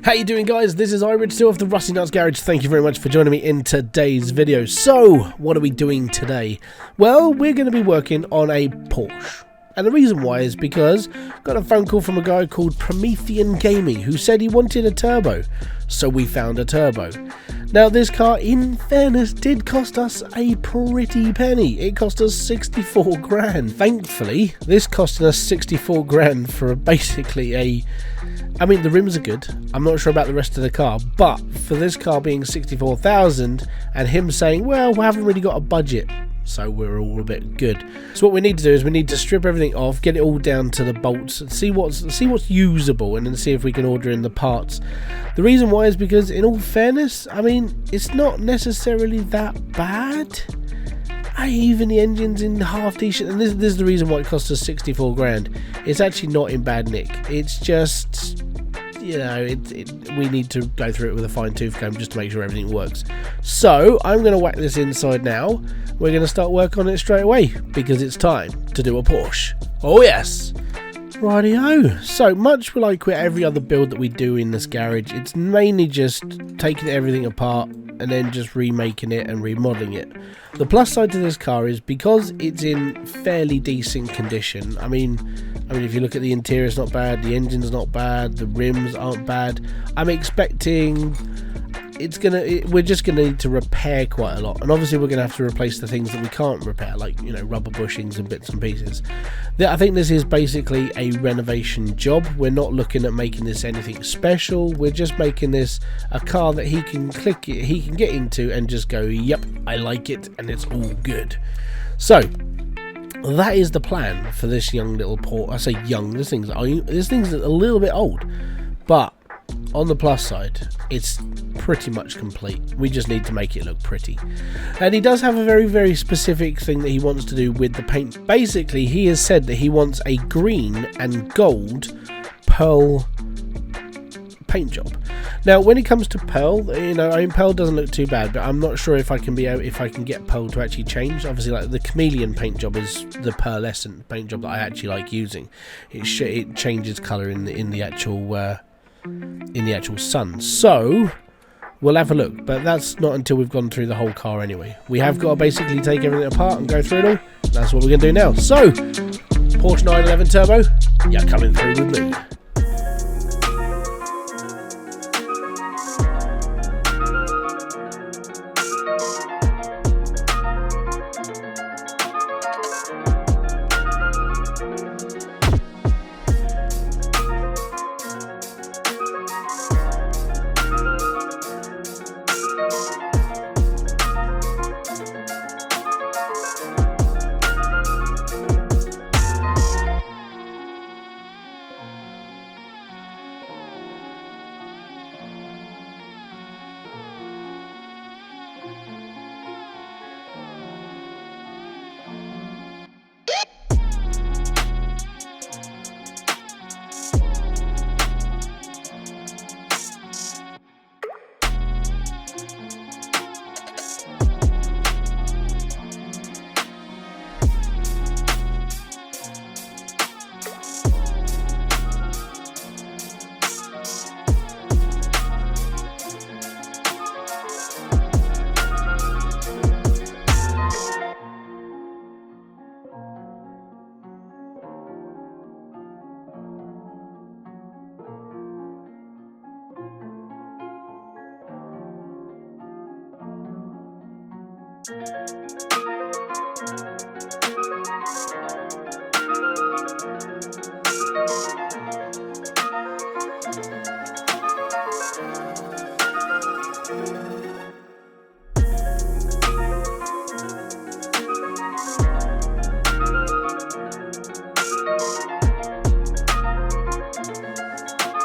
How you doing, guys? This is Hybridsteel of the Rusty Nuts Garage. Thank you very much for joining me in today's video. So, what are we doing today? Well, we're going to be working on a Porsche. And the reason why is because I got a phone call from a guy called Promethean Gaming who said he wanted a turbo. So we found a turbo. Now this car, in fairness, did cost us a pretty penny. It cost us 64 grand. Thankfully, this costing us 64 grand for basically a... I mean, the rims are good. I'm not sure about the rest of the car, but for this car being 64,000 and him saying, well, we haven't really got a budget, so we're all a bit good. So what we need to do is we need to strip everything off, get it all down to the bolts, see what's usable, and then see if we can order in the parts. The reason why is because, in all fairness, I mean, it's not necessarily that bad. Even the engine's in half decent, and this is the reason why it cost us 64 grand. It's actually not in bad nick. It's just, you know, we need to go through it with a fine-tooth comb just to make sure everything works. So I'm going to whack this inside now. We're going to start work on it straight away because it's time to do a Porsche. Oh yes! Rightio. So much like with every other build that we do in this garage, it's mainly just taking everything apart and then just remaking it and remodeling it. The plus side to this car is because it's in fairly decent condition. I mean if you look at the interior, it's not bad, the engine's not bad, the rims aren't bad. I'm expecting we're just gonna need to repair quite a lot, and obviously we're gonna have to replace the things that we can't repair, like, you know, rubber bushings and bits and pieces. I think this is basically a renovation job. We're not looking at making this anything special. We're just making this a car that he can get into and just go, yep, I like it, and it's all good. So that is the plan for this young little Porsche. I say young, this thing's a little bit old, but on the plus side, it's pretty much complete. We just need to make it look pretty. And he does have a very, very specific thing that he wants to do with the paint. Basically, he has said that he wants a green and gold pearl paint job. Now, when it comes to pearl, you know, I mean, pearl doesn't look too bad, but I'm not sure if I can get pearl to actually change. Obviously, like the chameleon paint job is the pearlescent paint job that I actually like using. It changes colour in the actual sun. So we'll have a look, but that's not until we've gone through the whole car anyway. We have got to basically take everything apart and go through it all. That's what we're going to do now. So, Porsche 911 Turbo, you're coming through with me.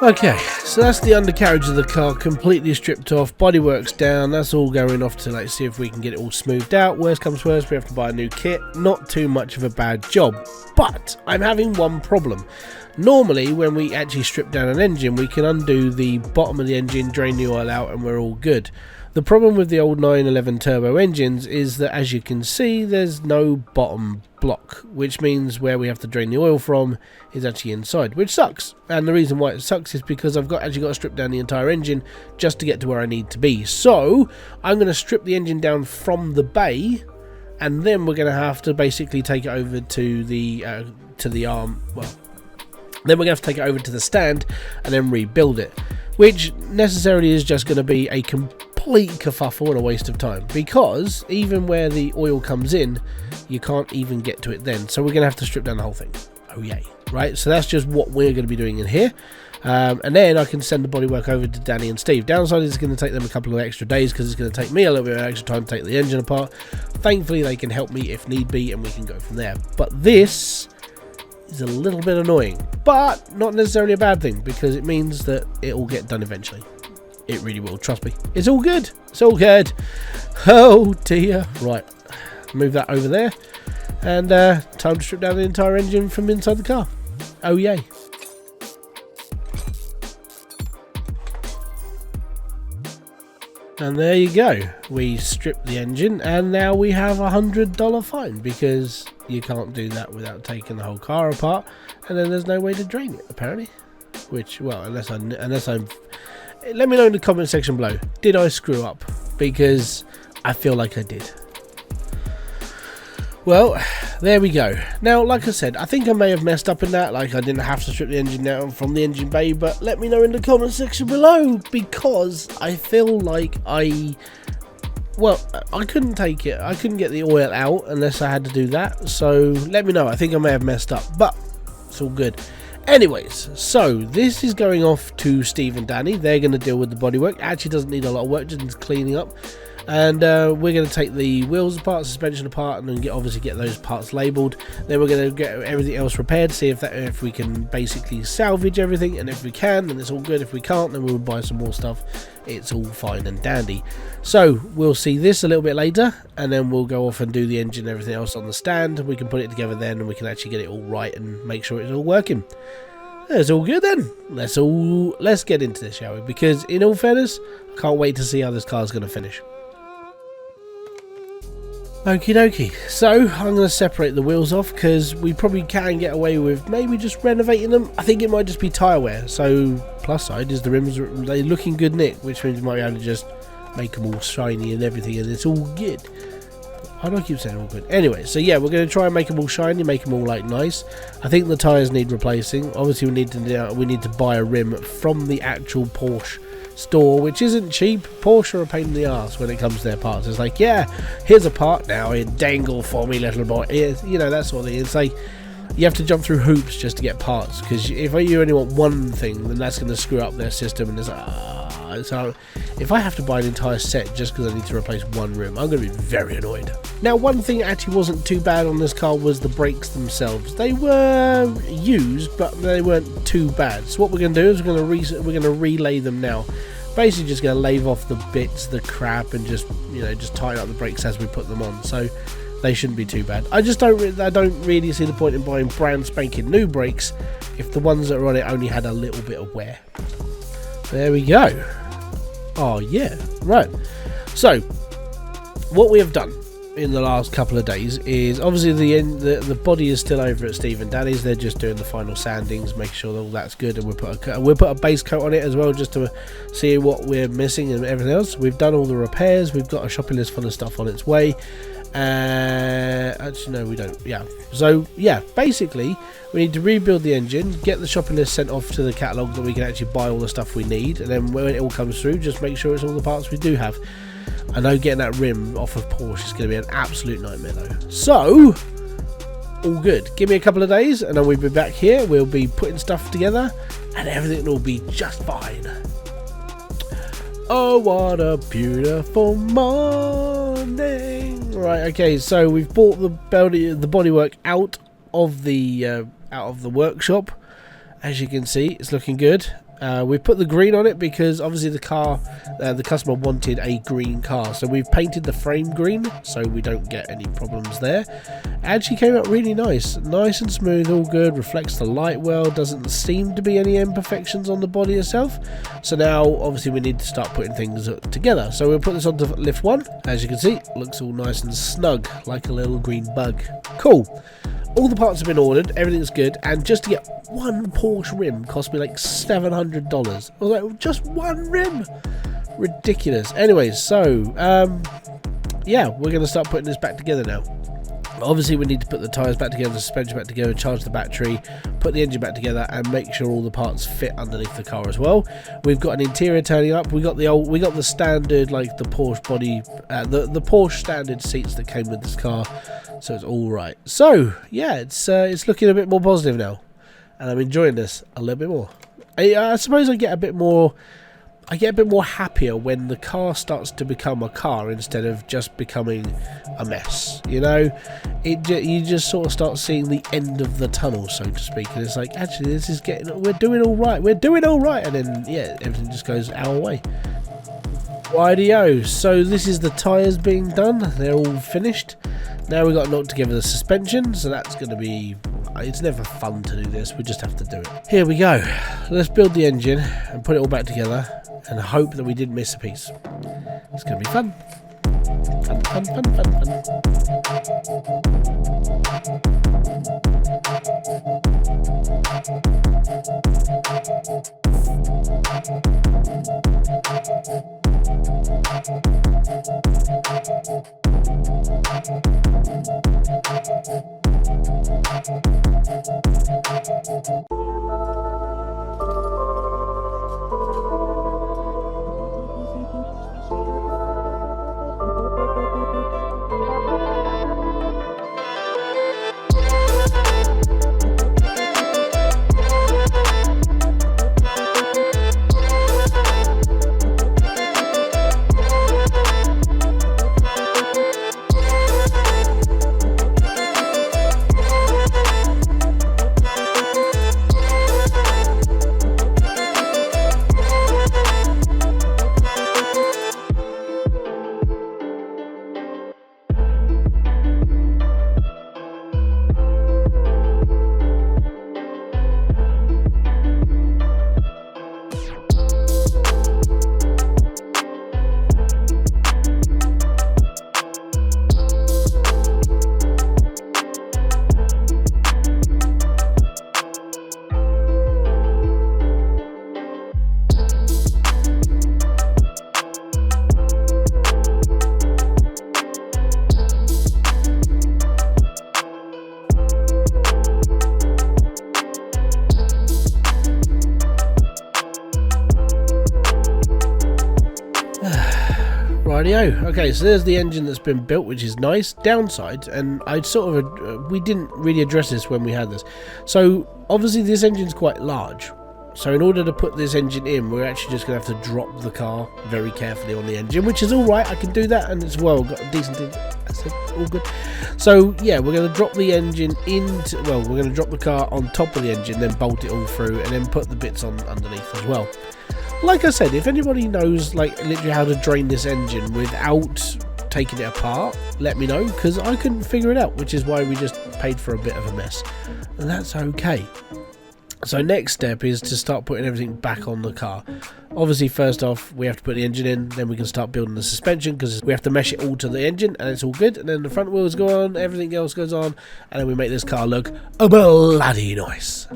Okay, so that's the undercarriage of the car completely stripped off, bodywork's down, that's all going off to, like, see if we can get it all smoothed out. Worst comes worst, we have to buy a new kit. Not too much of a bad job, but I'm having one problem. Normally, when we actually strip down an engine, we can undo the bottom of the engine, drain the oil out, and we're all good. The problem with the old 911 turbo engines is that, as you can see, there's no bottom block, which means where we have to drain the oil from is actually inside, which sucks. And the reason why it sucks is because I've actually got to strip down the entire engine just to get to where I need to be. So I'm going to strip the engine down from the bay, and then we're going to have to basically take it over to the arm. Well, then we're going to have to take it over to the stand and then rebuild it, which necessarily is just going to be a complete kerfuffle and a waste of time, because even where the oil comes in, you can't even get to it then. So we're going to have to strip down the whole thing. Oh yay. Right, so that's just what we're going to be doing in here. And then I can send the bodywork over to Danny and Steve. Downside is it's going to take them a couple of extra days, because it's going to take me a little bit of extra time to take the engine apart. Thankfully they can help me if need be, and we can go from there. But this is a little bit annoying, but not necessarily a bad thing, because it means that it will get done eventually. It really will, trust me. It's all good. It's all good. Oh dear. Right, move that over there, and time to strip down the entire engine from inside the car. Oh yay. And there you go. We stripped the engine, and now we have $100 fine, because you can't do that without taking the whole car apart, and then there's no way to drain it apparently. Which, well, unless I'm, let me know in the comment section below. Did I screw up? Because I feel like I did. Well, there we go. Now, like I said, I think I may have messed up in that. Like, I didn't have to strip the engine down from the engine bay, but let me know in the comment section below, because I feel like I couldn't take it. I couldn't get the oil out unless I had to do that. So let me know. I think I may have messed up, but it's all good. Anyways, so this is going off to Steve and Danny. They're going to deal with the bodywork. Actually doesn't need a lot of work, just needs cleaning up. And we're going to take the wheels apart, suspension apart, and then obviously get those parts labelled. Then we're going to get everything else repaired, see if we can basically salvage everything, and if we can, then it's all good. If we can't, then we'll buy some more stuff. It's all fine and dandy. So we'll see this a little bit later, and then we'll go off and do the engine and everything else on the stand. We can put it together then, and we can actually get it all right and make sure it's all working. It's all good then. Let's get into this, shall we? Because in all fairness, I can't wait to see how this car's going to finish. Okie dokie, so I'm going to separate the wheels off, because we probably can get away with maybe just renovating them. I think it might just be tyre wear. So plus side is the rims, they're looking good nick, which means we might be able to just make them all shiny and everything, and it's all good. Why do I keep saying all good? Anyway, so yeah, we're going to try and make them all shiny, make them all like nice. I think the tyres need replacing. Obviously we need to buy a rim from the actual Porsche store, which isn't cheap. Porsche are a pain in the ass when it comes to their parts. It's like, yeah, here's a part now, dangle for me, little boy. You know, that sort of thing. It's like you have to jump through hoops just to get parts, because if you only want one thing, then that's going to screw up their system, and it's like, so if I have to buy an entire set just because I need to replace one rim, I'm going to be very annoyed. Now, one thing that actually wasn't too bad on this car was the brakes themselves. They were used, but they weren't too bad. So what we're going to do is we're going to relay them now. Basically just going to lave off the bits, the crap, and just tighten up the brakes as we put them on. So they shouldn't be too bad. I don't really see the point in buying brand spanking new brakes if the ones that are on it only had a little bit of wear. There we go. Oh yeah, right. So what we have done in the last couple of days is, obviously the body is still over at Steve and Danny's. They're just doing the final sandings, make sure that all that's good, and we'll put a base coat on it as well, just to see what we're missing and everything else. We've done all the repairs. We've got a shopping list full of stuff on its way. Actually no, we don't. Yeah, so yeah, basically we need to rebuild the engine, get the shopping list sent off to the catalogue that we can actually buy all the stuff we need, and then when it all comes through, just make sure it's all the parts we do have. I know getting that rim off of Porsche is going to be an absolute nightmare though. So all good. Give me a couple of days and then we'll be back here. We'll be putting stuff together and everything will be just fine. Oh, what a beautiful morning. Right, okay, so we've brought the bodywork out of the workshop. As you can see, it's looking good. We put the green on it because obviously the car, the customer wanted a green car, so we've painted the frame green so we don't get any problems there. Actually came out really nice and smooth, all good, reflects the light well, doesn't seem to be any imperfections on the body itself. So now obviously we need to start putting things together. So we'll put this onto lift 1. As you can see, looks all nice and snug like a little green bug. Cool. All the parts have been ordered, everything's good, and just to get one Porsche rim cost me like $700. I was like, just one rim? Ridiculous. Anyways, so, yeah, we're going to start putting this back together now. Obviously, we need to put the tyres back together, the suspension back together, charge the battery, put the engine back together, and make sure all the parts fit underneath the car as well. We've got an interior turning up. We got the standard, like the Porsche body, the Porsche standard seats that came with this car. So it's all right. So yeah, it's looking a bit more positive now, and I'm enjoying this a little bit more. I suppose I get a bit more happier when the car starts to become a car instead of just becoming a mess. You know, you just sort of start seeing the end of the tunnel, so to speak, and it's like, actually, this is we're doing all right, and then yeah, everything just goes our way. Rightio, so this is the tyres being done. They're all finished. Now we've got to knock together the suspension, so that's going to be... It's never fun to do this, we just have to do it. Here we go. Let's build the engine and put it all back together and hope that we didn't miss a piece. It's going to be fun. Fun, fun, fun, fun, fun. Rightio. Okay, so there's the engine that's been built, which is nice. Downside, and I sort of we didn't really address this when we had this. So obviously this engine's quite large. So in order to put this engine in, we're actually just going to have to drop the car very carefully on the engine, which is all right. I can do that, and it's well got a decent thing. I said all good. So yeah, we're going to drop the engine into. Well, we're going to drop the car on top of the engine, then bolt it all through, and then put the bits on underneath as well. Like I said, if anybody knows like literally how to drain this engine without taking it apart, let me know, because I couldn't figure it out, which is why we just paid for a bit of a mess, and that's okay. So next step is to start putting everything back on the car. Obviously, first off, we have to put the engine in, then we can start building the suspension, because we have to mesh it all to the engine, and it's all good. And then the front wheels go on, everything else goes on, and then we make this car look bloody nice.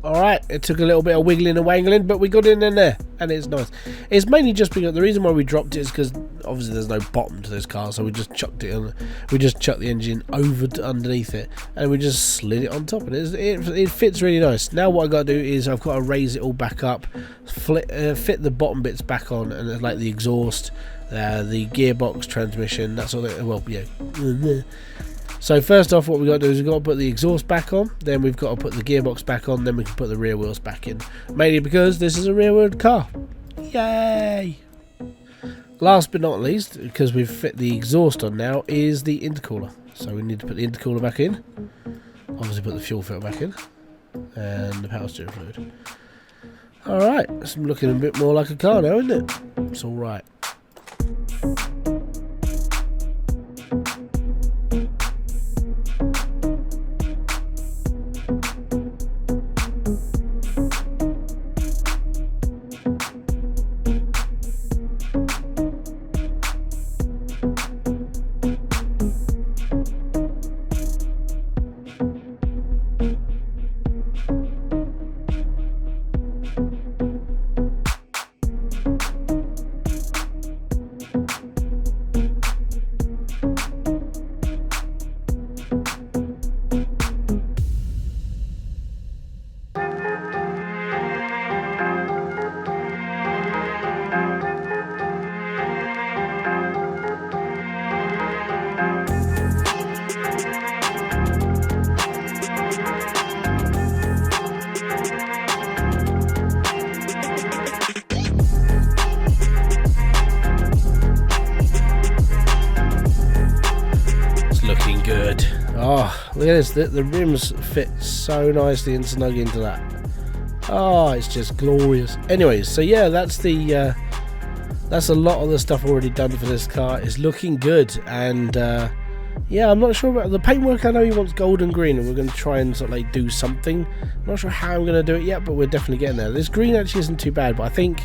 Alright, it took a little bit of wiggling and wangling, but we got in there, and it's nice. It's mainly just because the reason why we dropped it is because obviously there's no bottom to this car, so we just chucked it on. We just chucked the engine over to underneath it, and we just slid it on top, and it fits really nice. Now what I got to do is I've got to raise it all back up, fit the bottom bits back on, and like the exhaust, the gearbox, transmission, that sort of. Well, yeah. So first off, what we've got to do is we've got to put the exhaust back on, then we've got to put the gearbox back on, then we can put the rear wheels back in. Mainly because this is a rear-wheeled car. Yay! Last but not least, because we've fit the exhaust on now, is the intercooler. So we need to put the intercooler back in. Obviously put the fuel filter back in. And the power steering fluid. Alright, it's looking a bit more like a car now, isn't it? It's alright. Good. Oh, look at this. The rims fit so nicely and snug into that. Oh, it's just glorious. Anyways, so yeah, that's a lot of the stuff already done for this car. It's looking good, and yeah, I'm not sure about the paintwork. I know he wants gold and green, and we're going to try and sort of like do something. I'm not sure how I'm going to do it yet, but we're definitely getting there. This green actually isn't too bad, but I think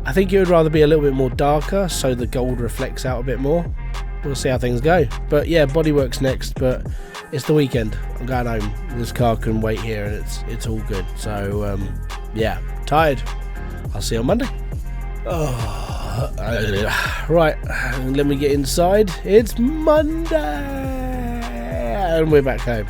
it would rather be a little bit more darker so the gold reflects out a bit more. We'll see how things go. But yeah, bodywork's next, but it's the weekend. I'm going home. This car can wait here, and it's all good. So yeah, tired. I'll see you on Monday. Oh, right, let me get inside. It's Monday, and we're back home.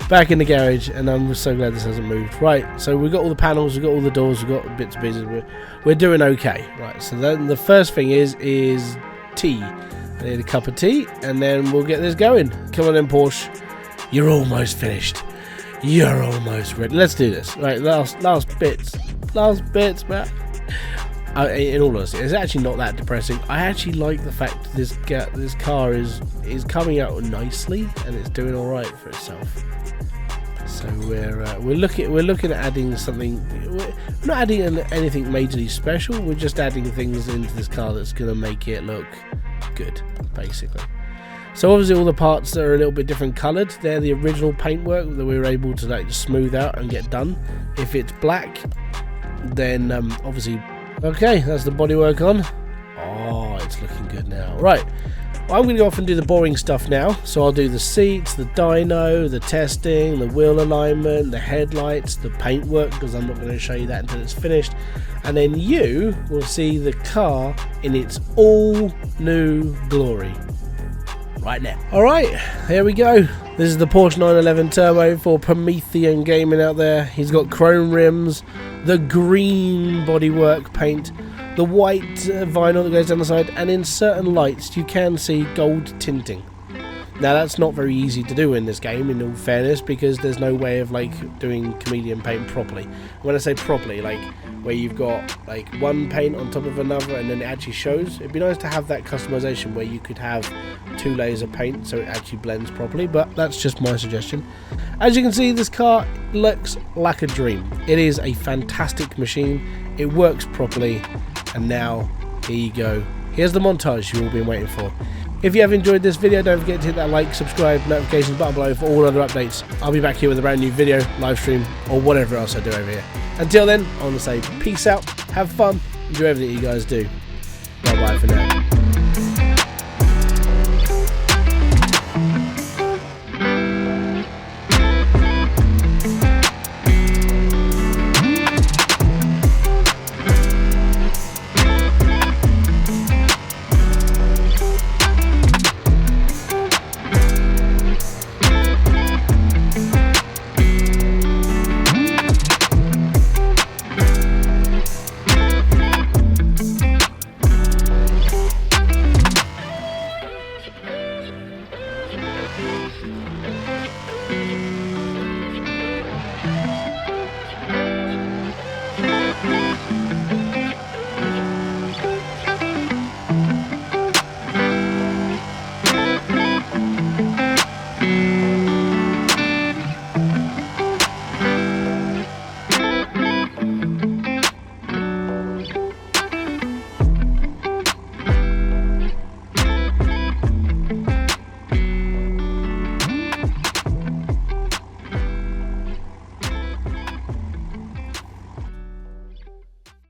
Back in the garage, and I'm so glad this hasn't moved. Right, so we've got all the panels, we've got all the doors, we've got bits and pieces. We're doing okay. Right, so then the first thing is tea. I need a cup of tea, and then we'll get this going. Come on then, Porsche. You're almost finished. You're almost ready. Let's do this. Right, last bits, man. In all honesty, it's actually not that depressing. I actually like the fact that this car is coming out nicely, and it's doing all right for itself. So we're looking at adding something. We're not adding anything majorly special. We're just adding things into this car that's going to make it look good, basically. So obviously all the parts that are a little bit different coloured, they're the original paintwork that we were able to like smooth out and get done. If it's black, then obviously, okay, that's the bodywork on. Oh, it's looking good now. Right. Well, I'm going to go off and do the boring stuff now. So I'll do the seats, the dyno, the testing, the wheel alignment, the headlights, the paintwork, because I'm not going to show you that until it's finished. And then you will see the car in its all new glory right now. Alright, here we go. This is the Porsche 911 Turbo for Promethean Gaming out there. He's got chrome rims, the green bodywork paint, the white vinyl that goes down the side, and in certain lights you can see gold tinting. Now that's not very easy to do in this game, in all fairness, because there's no way of like doing chameleon paint properly. When I say properly, like where you've got like one paint on top of another and then it actually shows. It'd be nice to have that customization where you could have 2 layers of paint so it actually blends properly, but that's just my suggestion. As you can see, this car looks like a dream. It is a fantastic machine. It works properly, and now here you go. Here's the montage you've all been waiting for. If you have enjoyed this video, don't forget to hit that like, subscribe, notifications button below for all other updates. I'll be back here with a brand new video, live stream, or whatever else I do over here. Until then, I want to say peace out, have fun, and do everything you guys do. Bye bye for now.